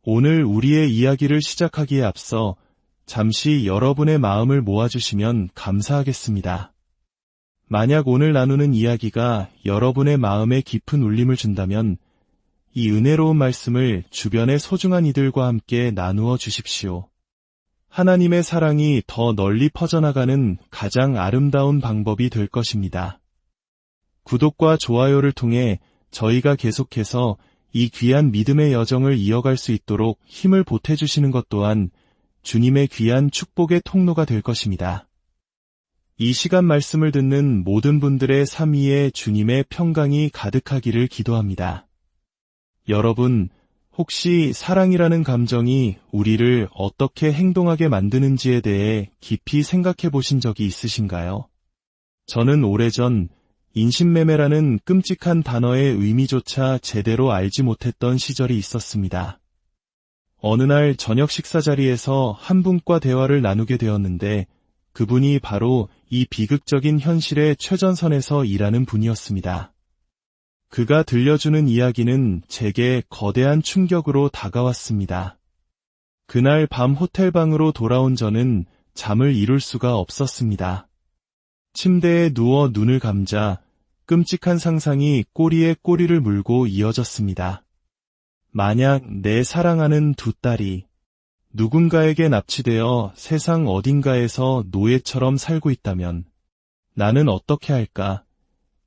오늘 우리의 이야기를 시작하기에 앞서 잠시 여러분의 마음을 모아주시면 감사하겠습니다. 만약 오늘 나누는 이야기가 여러분의 마음에 깊은 울림을 준다면 이 은혜로운 말씀을 주변의 소중한 이들과 함께 나누어 주십시오. 하나님의 사랑이 더 널리 퍼져나가는 가장 아름다운 방법이 될 것입니다. 구독과 좋아요를 통해 저희가 계속해서 이 귀한 믿음의 여정을 이어갈 수 있도록 힘을 보태주시는 것 또한 주님의 귀한 축복의 통로가 될 것입니다. 이 시간 말씀을 듣는 모든 분들의 삶 위에 주님의 평강이 가득하기를 기도합니다. 여러분, 혹시 사랑이라는 감정이 우리를 어떻게 행동하게 만드는지에 대해 깊이 생각해 보신 적이 있으신가요? 저는 오래전 인신매매라는 끔찍한 단어의 의미조차 제대로 알지 못했던 시절이 있었습니다. 어느 날 저녁 식사 자리에서 한 분과 대화를 나누게 되었는데 그분이 바로 이 비극적인 현실의 최전선에서 일하는 분이었습니다. 그가 들려주는 이야기는 제게 거대한 충격으로 다가왔습니다. 그날 밤 호텔방으로 돌아온 저는 잠을 이룰 수가 없었습니다. 침대에 누워 눈을 감자 끔찍한 상상이 꼬리에 꼬리를 물고 이어졌습니다. 만약 내 사랑하는 두 딸이 누군가에게 납치되어 세상 어딘가에서 노예처럼 살고 있다면 나는 어떻게 할까?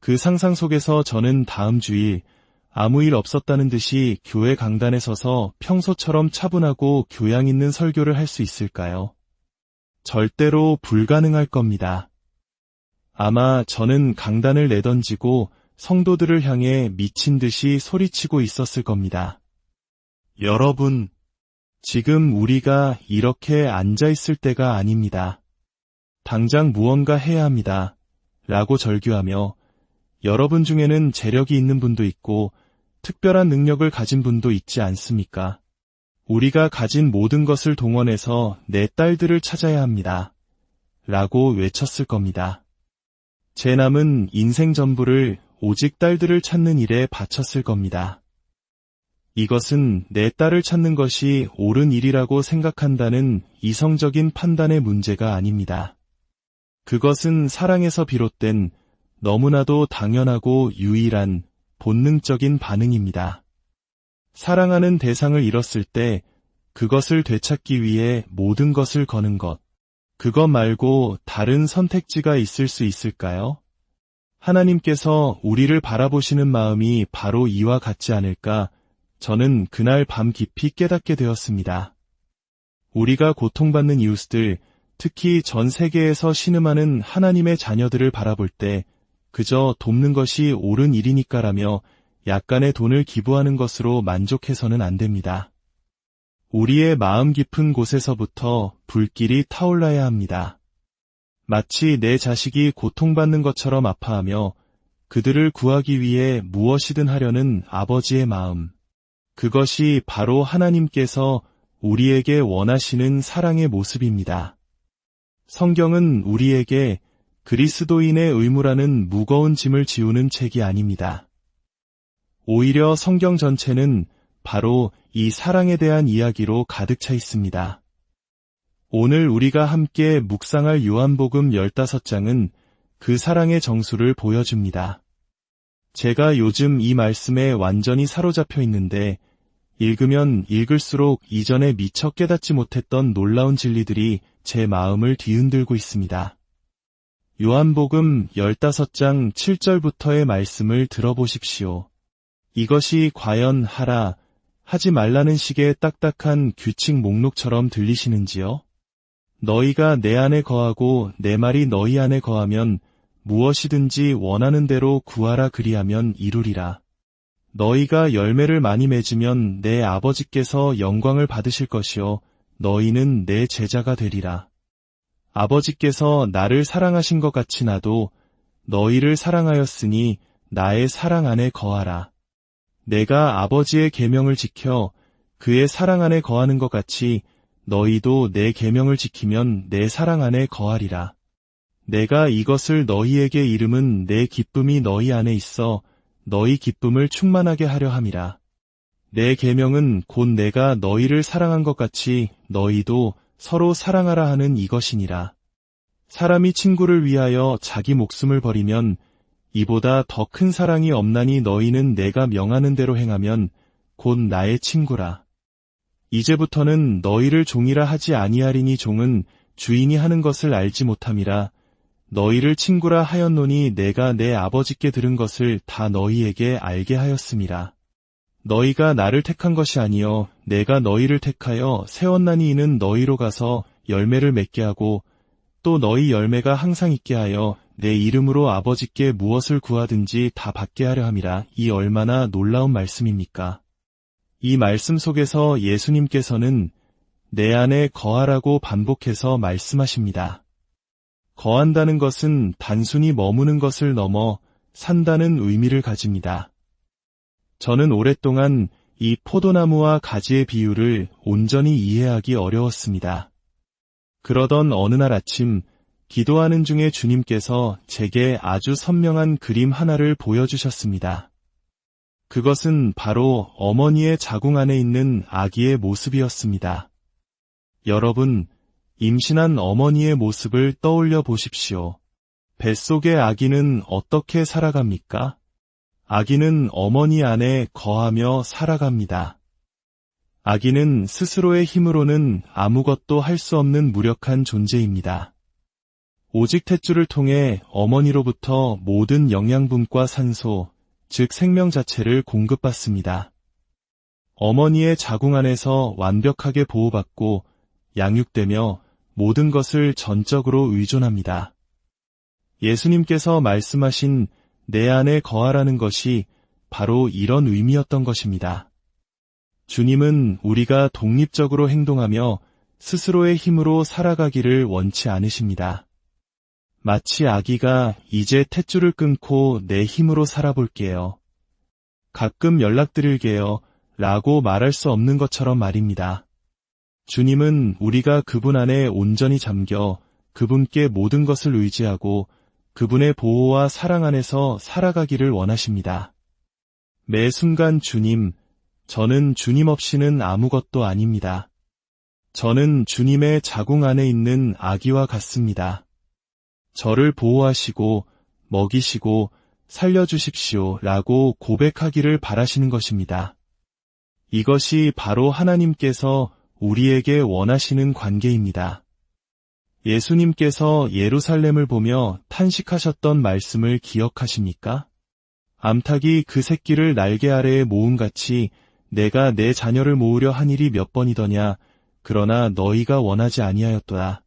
그 상상 속에서 저는 다음 주일 아무 일 없었다는 듯이 교회 강단에 서서 평소처럼 차분하고 교양 있는 설교를 할 수 있을까요? 절대로 불가능할 겁니다. 아마 저는 강단을 내던지고 성도들을 향해 미친 듯이 소리치고 있었을 겁니다. 여러분, 지금 우리가 이렇게 앉아 있을 때가 아닙니다. 당장 무언가 해야 합니다. 라고 절규하며 여러분 중에는 재력이 있는 분도 있고 특별한 능력을 가진 분도 있지 않습니까? 우리가 가진 모든 것을 동원해서 내 딸들을 찾아야 합니다. 라고 외쳤을 겁니다. 제 남은 인생 전부를 오직 딸들을 찾는 일에 바쳤을 겁니다. 이것은 내 딸을 찾는 것이 옳은 일이라고 생각한다는 이성적인 판단의 문제가 아닙니다. 그것은 사랑에서 비롯된 너무나도 당연하고 유일한 본능적인 반응입니다. 사랑하는 대상을 잃었을 때 그것을 되찾기 위해 모든 것을 거는 것. 그것 말고 다른 선택지가 있을 수 있을까요? 하나님께서 우리를 바라보시는 마음이 바로 이와 같지 않을까 저는 그날 밤 깊이 깨닫게 되었습니다. 우리가 고통받는 이웃들, 특히 전 세계에서 신음하는 하나님의 자녀들을 바라볼 때 그저 돕는 것이 옳은 일이니까라며 약간의 돈을 기부하는 것으로 만족해서는 안 됩니다. 우리의 마음 깊은 곳에서부터 불길이 타올라야 합니다. 마치 내 자식이 고통받는 것처럼 아파하며 그들을 구하기 위해 무엇이든 하려는 아버지의 마음. 그것이 바로 하나님께서 우리에게 원하시는 사랑의 모습입니다. 성경은 우리에게 그리스도인의 의무라는 무거운 짐을 지우는 책이 아닙니다. 오히려 성경 전체는 바로 이 사랑에 대한 이야기로 가득 차 있습니다. 오늘 우리가 함께 묵상할 요한복음 15장은 그 사랑의 정수를 보여줍니다. 제가 요즘 이 말씀에 완전히 사로잡혀 있는데 읽으면 읽을수록 이전에 미처 깨닫지 못했던 놀라운 진리들이 제 마음을 뒤흔들고 있습니다. 요한복음 15장 7절부터의 말씀을 들어보십시오. 이것이 과연 하지 말라는 식의 딱딱한 규칙 목록처럼 들리시는지요? 너희가 내 안에 거하고 내 말이 너희 안에 거하면 무엇이든지 원하는 대로 구하라 그리하면 이루리라. 너희가 열매를 많이 맺으면 내 아버지께서 영광을 받으실 것이요 너희는 내 제자가 되리라. 아버지께서 나를 사랑하신 것 같이 나도 너희를 사랑하였으니 나의 사랑 안에 거하라. 내가 아버지의 계명을 지켜 그의 사랑 안에 거하는 것 같이 너희도 내 계명을 지키면 내 사랑 안에 거하리라. 내가 이것을 너희에게 이름은 내 기쁨이 너희 안에 있어 너희 기쁨을 충만하게 하려 함이라. 내 계명은 곧 내가 너희를 사랑한 것 같이 너희도 서로 사랑하라 하는 이것이니라. 사람이 친구를 위하여 자기 목숨을 버리면 이보다 더 큰 사랑이 없나니 너희는 내가 명하는 대로 행하면 곧 나의 친구라. 이제부터는 너희를 종이라 하지 아니하리니 종은 주인이 하는 것을 알지 못함이라. 너희를 친구라 하였노니 내가 내 아버지께 들은 것을 다 너희에게 알게 하였음이라. 너희가 나를 택한 것이 아니요 내가 너희를 택하여 세웠나니 이는 너희로 가서 열매를 맺게 하고 또 너희 열매가 항상 있게 하여 내 이름으로 아버지께 무엇을 구하든지 다 받게 하려 함이라. 이 얼마나 놀라운 말씀입니까? 이 말씀 속에서 예수님께서는 내 안에 거하라고 반복해서 말씀하십니다. 거한다는 것은 단순히 머무는 것을 넘어 산다는 의미를 가집니다. 저는 오랫동안 이 포도나무와 가지의 비유를 온전히 이해하기 어려웠습니다. 그러던 어느 날 아침 기도하는 중에 주님께서 제게 아주 선명한 그림 하나를 보여주셨습니다. 그것은 바로 어머니의 자궁 안에 있는 아기의 모습이었습니다. 여러분, 임신한 어머니의 모습을 떠올려 보십시오. 뱃속의 아기는 어떻게 살아갑니까? 아기는 어머니 안에 거하며 살아갑니다. 아기는 스스로의 힘으로는 아무것도 할 수 없는 무력한 존재입니다. 오직 탯줄을 통해 어머니로부터 모든 영양분과 산소, 즉 생명 자체를 공급받습니다. 어머니의 자궁 안에서 완벽하게 보호받고 양육되며 모든 것을 전적으로 의존합니다. 예수님께서 말씀하신 내 안에 거하라는 것이 바로 이런 의미였던 것입니다. 주님은 우리가 독립적으로 행동하며 스스로의 힘으로 살아가기를 원치 않으십니다. 마치 아기가 이제 탯줄을 끊고 내 힘으로 살아볼게요. 가끔 연락드릴게요. 라고 말할 수 없는 것처럼 말입니다. 주님은 우리가 그분 안에 온전히 잠겨 그분께 모든 것을 의지하고 그분의 보호와 사랑 안에서 살아가기를 원하십니다. 매 순간 주님, 저는 주님 없이는 아무것도 아닙니다. 저는 주님의 자궁 안에 있는 아기와 같습니다. 저를 보호하시고 먹이시고 살려주십시오 라고 고백하기를 바라시는 것입니다. 이것이 바로 하나님께서 우리에게 원하시는 관계입니다. 예수님께서 예루살렘을 보며 탄식하셨던 말씀을 기억하십니까? 암탉이 그 새끼를 날개 아래에 모음같이 내가 내 자녀를 모으려 한 일이 몇 번이더냐 그러나 너희가 원하지 아니하였도다.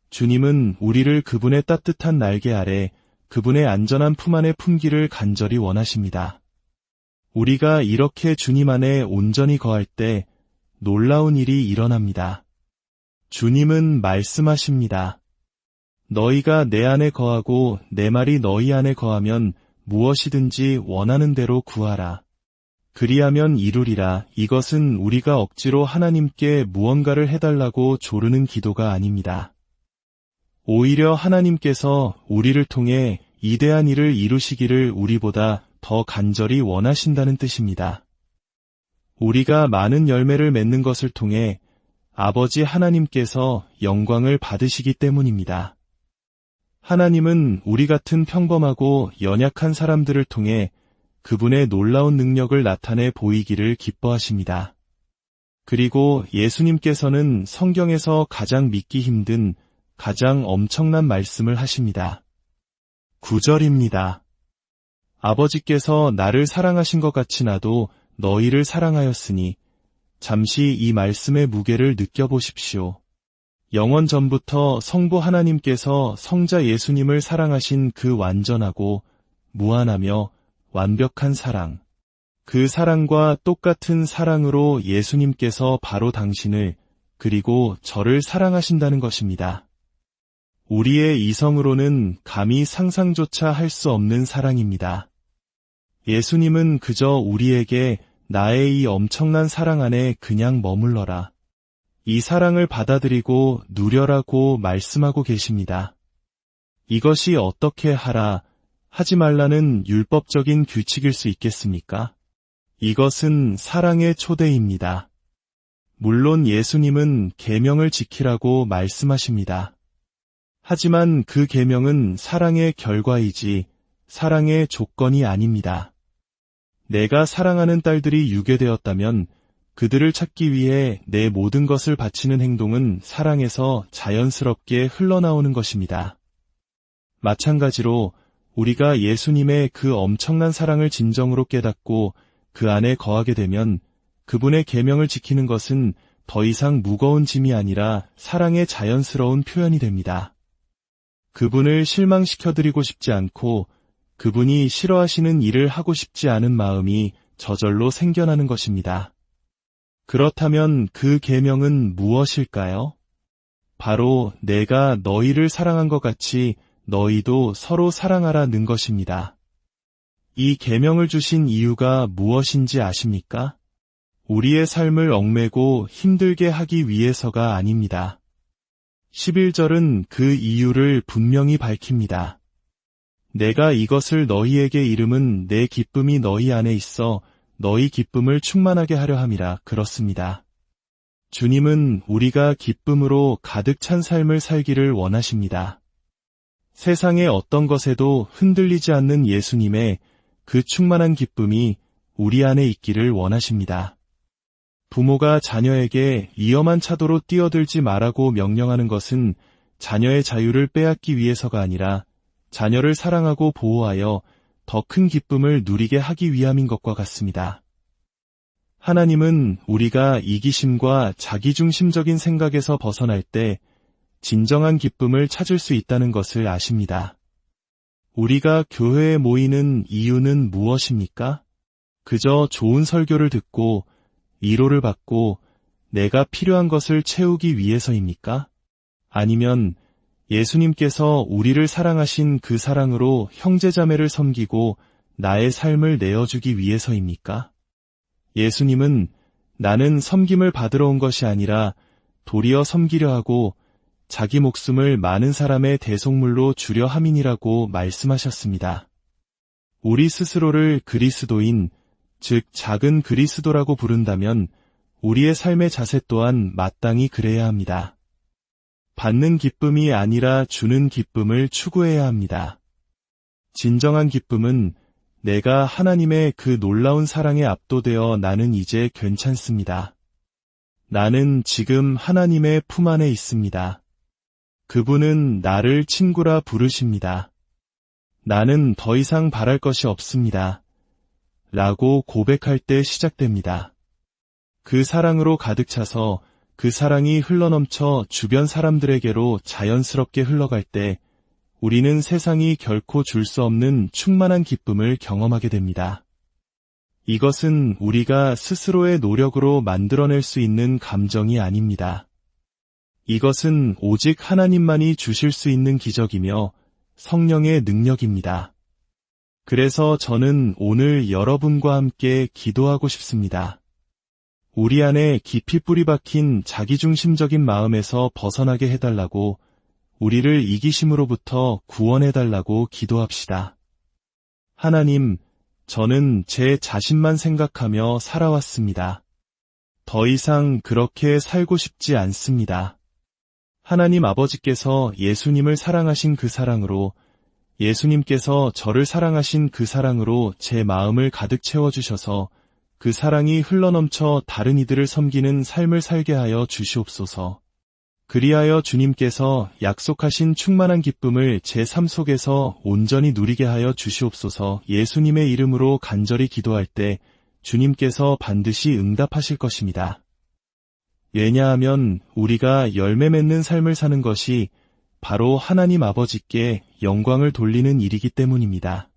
주님은 우리를 그분의 따뜻한 날개 아래 그분의 안전한 품 안에 품기를 간절히 원하십니다. 우리가 이렇게 주님 안에 온전히 거할 때 놀라운 일이 일어납니다. 주님은 말씀하십니다. 너희가 내 안에 거하고 내 말이 너희 안에 거하면 무엇이든지 원하는 대로 구하라. 그리하면 이루리라. 이것은 우리가 억지로 하나님께 무언가를 해달라고 조르는 기도가 아닙니다. 오히려 하나님께서 우리를 통해 이대한 일을 이루시기를 우리보다 더 간절히 원하신다는 뜻입니다. 우리가 많은 열매를 맺는 것을 통해 아버지 하나님께서 영광을 받으시기 때문입니다. 하나님은 우리 같은 평범하고 연약한 사람들을 통해 그분의 놀라운 능력을 나타내 보이기를 기뻐하십니다. 그리고 예수님께서는 성경에서 가장 믿기 힘든 가장 엄청난 말씀을 하십니다. 9절입니다. 아버지께서 나를 사랑하신 것 같이 나도 너희를 사랑하였으니 잠시 이 말씀의 무게를 느껴보십시오. 영원 전부터 성부 하나님께서 성자 예수님을 사랑하신 그 완전하고 무한하며 완벽한 사랑, 그 사랑과 똑같은 사랑으로 예수님께서 바로 당신을 그리고 저를 사랑하신다는 것입니다. 우리의 이성으로는 감히 상상조차 할 수 없는 사랑입니다. 예수님은 그저 우리에게 나의 이 엄청난 사랑 안에 그냥 머물러라. 이 사랑을 받아들이고 누려라고 말씀하고 계십니다. 이것이 어떻게 하라, 하지 말라는 율법적인 규칙일 수 있겠습니까? 이것은 사랑의 초대입니다. 물론 예수님은 계명을 지키라고 말씀하십니다. 하지만 그 계명은 사랑의 결과이지 사랑의 조건이 아닙니다. 내가 사랑하는 딸들이 유괴되었다면 그들을 찾기 위해 내 모든 것을 바치는 행동은 사랑에서 자연스럽게 흘러나오는 것입니다. 마찬가지로 우리가 예수님의 그 엄청난 사랑을 진정으로 깨닫고 그 안에 거하게 되면 그분의 계명을 지키는 것은 더 이상 무거운 짐이 아니라 사랑의 자연스러운 표현이 됩니다. 그분을 실망시켜드리고 싶지 않고 그분이 싫어하시는 일을 하고 싶지 않은 마음이 저절로 생겨나는 것입니다. 그렇다면 그 계명은 무엇일까요? 바로 내가 너희를 사랑한 것 같이 너희도 서로 사랑하라는 것입니다. 이 계명을 주신 이유가 무엇인지 아십니까? 우리의 삶을 얽매고 힘들게 하기 위해서가 아닙니다. 11절은 그 이유를 분명히 밝힙니다. 내가 이것을 너희에게 이름은 내 기쁨이 너희 안에 있어 너희 기쁨을 충만하게 하려 함이라 그렇습니다. 주님은 우리가 기쁨으로 가득 찬 삶을 살기를 원하십니다. 세상의 어떤 것에도 흔들리지 않는 예수님의 그 충만한 기쁨이 우리 안에 있기를 원하십니다. 부모가 자녀에게 위험한 차도로 뛰어들지 말라고 명령하는 것은 자녀의 자유를 빼앗기 위해서가 아니라 자녀를 사랑하고 보호하여 더 큰 기쁨을 누리게 하기 위함인 것과 같습니다. 하나님은 우리가 이기심과 자기중심적인 생각에서 벗어날 때 진정한 기쁨을 찾을 수 있다는 것을 아십니다. 우리가 교회에 모이는 이유는 무엇입니까? 그저 좋은 설교를 듣고 위로를 받고 내가 필요한 것을 채우기 위해서입니까? 아니면 예수님께서 우리를 사랑하신 그 사랑으로 형제자매를 섬기고 나의 삶을 내어주기 위해서입니까? 예수님은 나는 섬김을 받으러 온 것이 아니라 도리어 섬기려 하고 자기 목숨을 많은 사람의 대속물로 주려 함이니라고 말씀하셨습니다. 우리 스스로를 그리스도인, 즉 작은 그리스도라고 부른다면 우리의 삶의 자세 또한 마땅히 그래야 합니다. 받는 기쁨이 아니라 주는 기쁨을 추구해야 합니다. 진정한 기쁨은 내가 하나님의 그 놀라운 사랑에 압도되어 나는 이제 괜찮습니다. 나는 지금 하나님의 품 안에 있습니다. 그분은 나를 친구라 부르십니다. 나는 더 이상 바랄 것이 없습니다. 라고 고백할 때 시작됩니다. 그 사랑으로 가득 차서 그 사랑이 흘러넘쳐 주변 사람들에게로 자연스럽게 흘러갈 때 우리는 세상이 결코 줄 수 없는 충만한 기쁨을 경험하게 됩니다. 이것은 우리가 스스로의 노력으로 만들어낼 수 있는 감정이 아닙니다. 이것은 오직 하나님만이 주실 수 있는 기적이며 성령의 능력입니다. 그래서 저는 오늘 여러분과 함께 기도하고 싶습니다. 우리 안에 깊이 뿌리 박힌 자기중심적인 마음에서 벗어나게 해달라고, 우리를 이기심으로부터 구원해달라고 기도합시다. 하나님, 저는 제 자신만 생각하며 살아왔습니다. 더 이상 그렇게 살고 싶지 않습니다. 하나님 아버지께서 예수님을 사랑하신 그 사랑으로, 예수님께서 저를 사랑하신 그 사랑으로 제 마음을 가득 채워주셔서 그 사랑이 흘러넘쳐 다른 이들을 섬기는 삶을 살게 하여 주시옵소서. 그리하여 주님께서 약속하신 충만한 기쁨을 제 삶 속에서 온전히 누리게 하여 주시옵소서. 예수님의 이름으로 간절히 기도할 때 주님께서 반드시 응답하실 것입니다. 왜냐하면 우리가 열매 맺는 삶을 사는 것이 바로 하나님 아버지께 영광을 돌리는 일이기 때문입니다.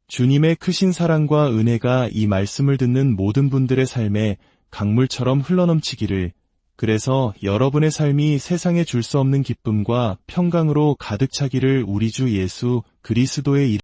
주님의 크신 사랑과 은혜가 이 말씀을 듣는 모든 분들의 삶에 강물처럼 흘러넘치기를, 그래서 여러분의 삶이 세상에 줄 수 없는 기쁨과 평강으로 가득 차기를 우리 주 예수 그리스도의 이름으로